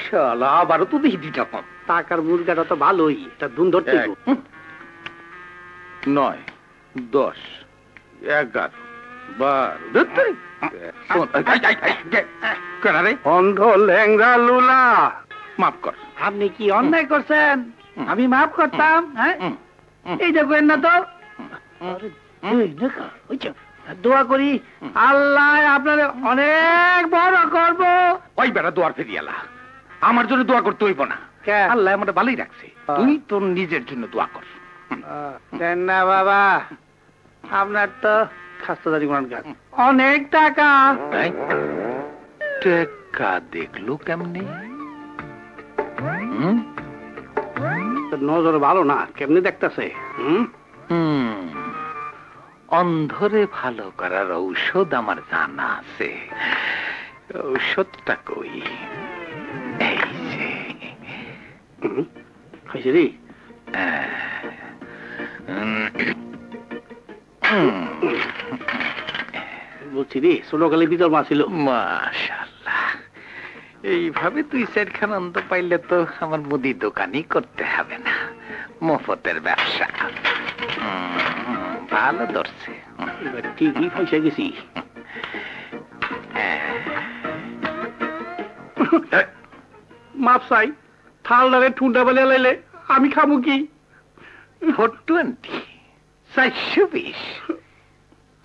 শালা আবারও তো দেখি দিটা কম। টাকার মুরগাটা তো ভালোই, তা দুন ধরতে 9, 10, 11, 12 অন্ধ ল্যাংড়া লুলা। মাফ কর। আপনি কি অন্যায় করছেন? আমি মাফ করতাম? হ্যাঁ, এই দেখবেন না তো। দোয়া করি আল্লাহ আপনার অনেক বড় করব। ওই বেটা দোয়ার ফেরিয়ালা, আমার জন্য দোয়া করতে হইব না। আল্লাহ আমাদের ভালোই রাখছে, তুই তোর নিজের জন্য দোয়া কর। না বাবা, আপনার তো খাস্তাদারি গান অনেক টাকা। টাকা দেখলো কেমনে? নজর ভালো না, কেমনি দেখতেছে? অন্ধরে ভালো করার ঔষধ আমার জানা আছে। ঔষধটা কই? এই যে খাইছে রে। বলছি রে, ছোটকালে ভিতর মা ছিল। মাশাআল্লাহ, এইভাবে তুই চারখান অন্ত পাইলে তো আমার মুদি দোকানই করতে হবে না, মফতের ব্যবসা। ভালো ধরছে, ঠিকই ফাইসা গেছি। মাপ চাই, থালদারে ঠুন্ডা বালিয়া লাইলে আমি খামু কি? 420, 420,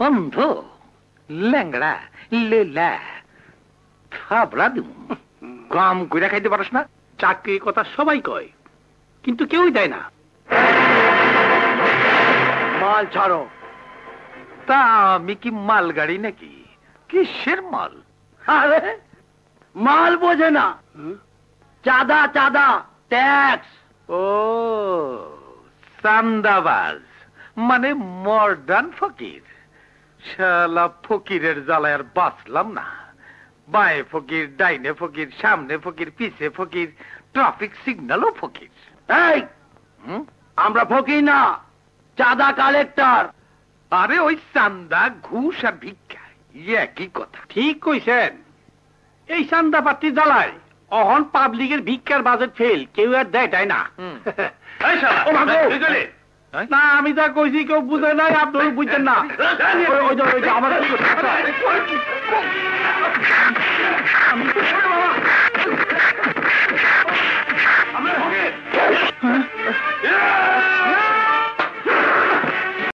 অন্ধ ল্যাংড়া লেলা থাবড়া দিমু। কাম কইরা খাইতে পারস না? চাকরির কথা সবাই কয়, কিন্তু কেউই দেয় না। মাল ছাড়ো। তা আমি কি মাল গাড়ি নাকি? কিসের মাল? আরে মাল বোঝে না, চাঁদা চাঁদা ট্যাক্স। ও চান্দাবাজ, মানে মডার্ন ফকির। শালা ফকিরের জ্বালায় আর বাঁচলাম না। বাঁয়ে ফকির, ডাইনে ফকির, সামনে ফকির, পিছে ফকির, ট্রাফিক সিগন্যালও ফকির। এই আমরা ফকির না, চাঁদা কালেক্টর। আরে ওই চান্দা, ঘুষ আর ভিক্ষা একই কথা। ঠিক কইছেন, এই চান্দা পাত্রী জ্বালায় অহন পাবলিকের ভিক্ষার বাজেট ফেল, কেউ আর দেয় তাই না। না আমি যা কইছি কেউ বুঝে নাই, আপনারা বুঝছেন না। আমার